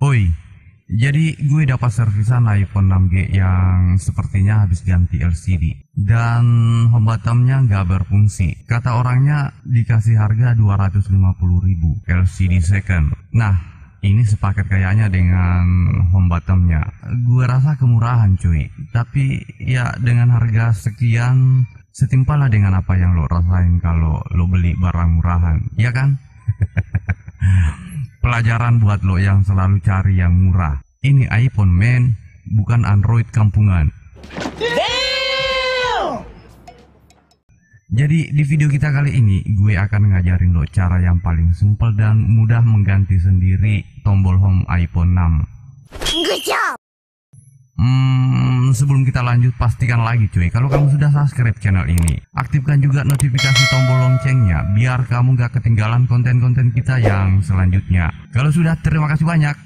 Oi, jadi gue dapat servisan iPhone 6G yang sepertinya habis ganti LCD dan home buttonnya nggak berfungsi. Kata orangnya dikasih harga 250.000 LCD second. Nah, ini sepaket kayaknya dengan home buttonnya. Gue rasa kemurahan cuy, tapi ya dengan harga sekian setimpal lah dengan apa yang lo rasain kalau lo beli barang murahan, ya kan? Pelajaran buat lo yang selalu cari yang murah. Ini iPhone men, bukan Android kampungan. Damn! Jadi di video kita kali ini gue akan ngajarin lo cara yang paling simpel dan mudah mengganti sendiri tombol home iPhone 6. Good job! Sebelum kita lanjut, pastikan lagi cuy kalau kamu sudah subscribe channel ini. Aktifkan juga notifikasi tombol loncengnya biar kamu gak ketinggalan konten-konten kita yang selanjutnya. Kalau sudah, terima kasih banyak.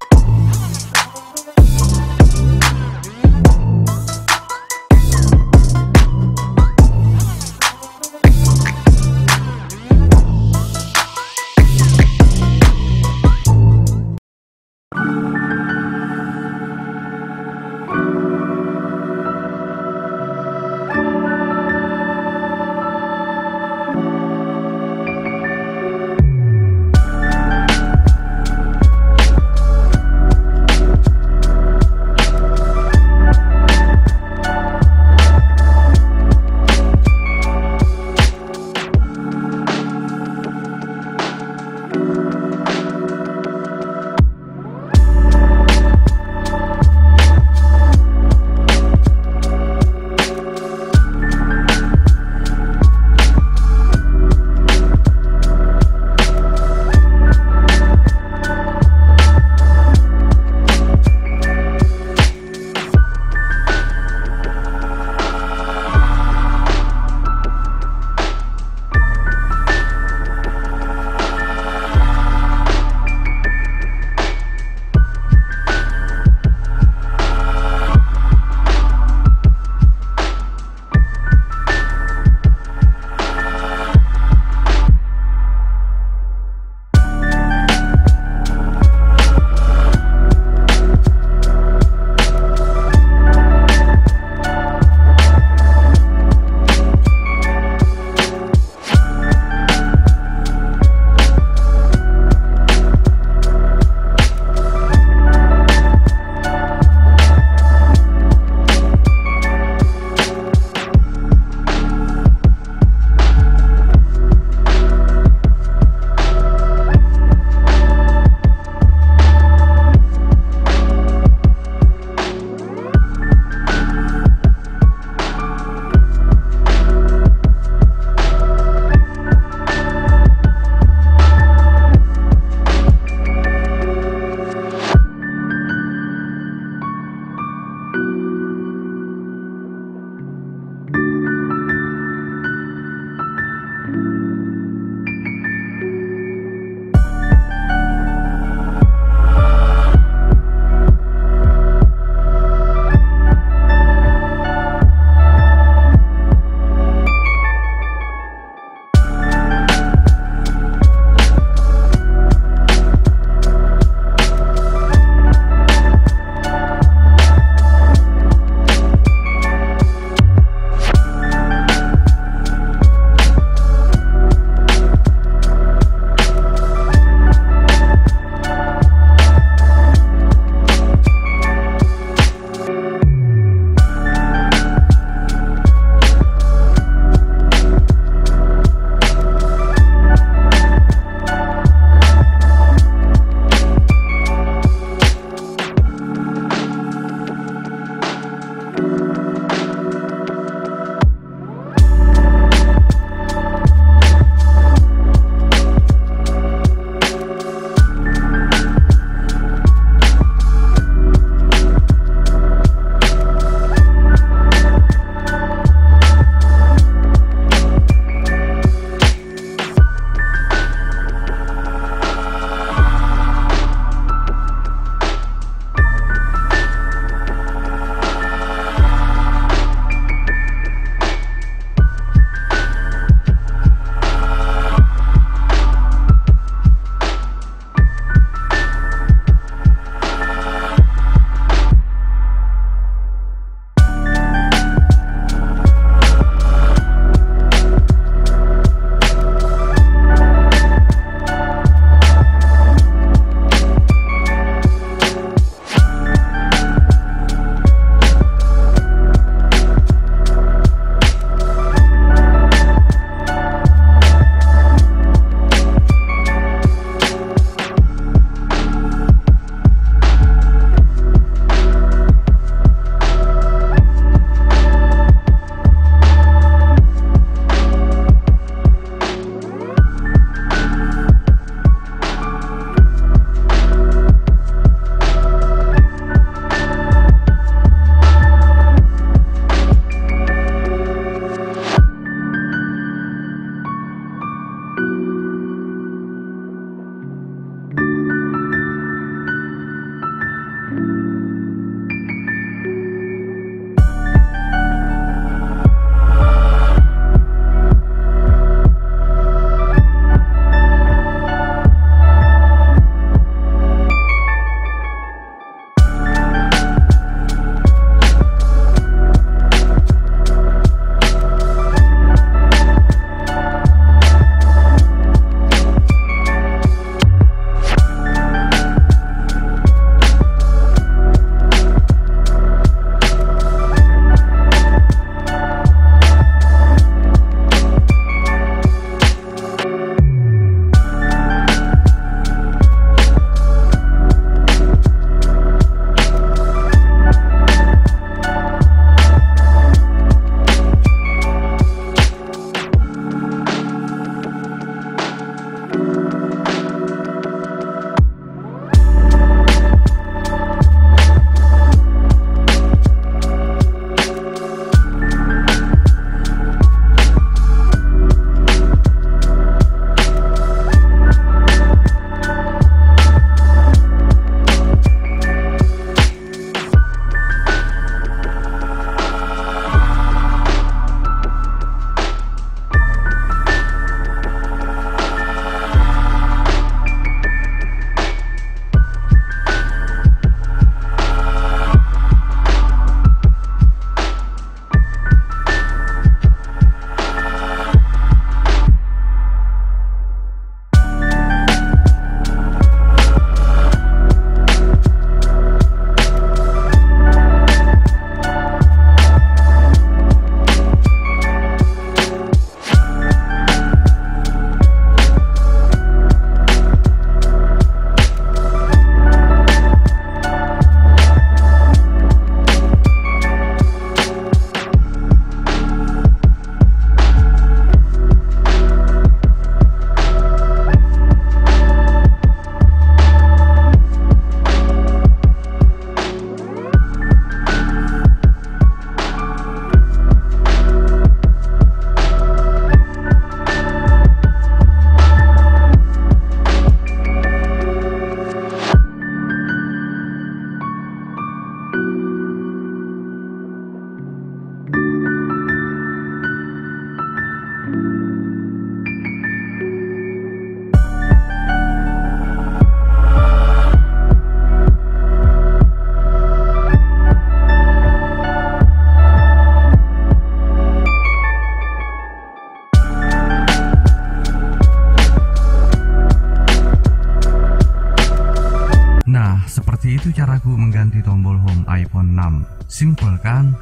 caraku mengganti tombol home iPhone 6. Simple kan?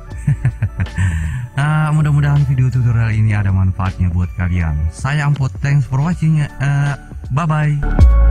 Mudah-mudahan video tutorial ini ada manfaatnya buat kalian. Saya Ampo, thanks for watching. Bye-bye.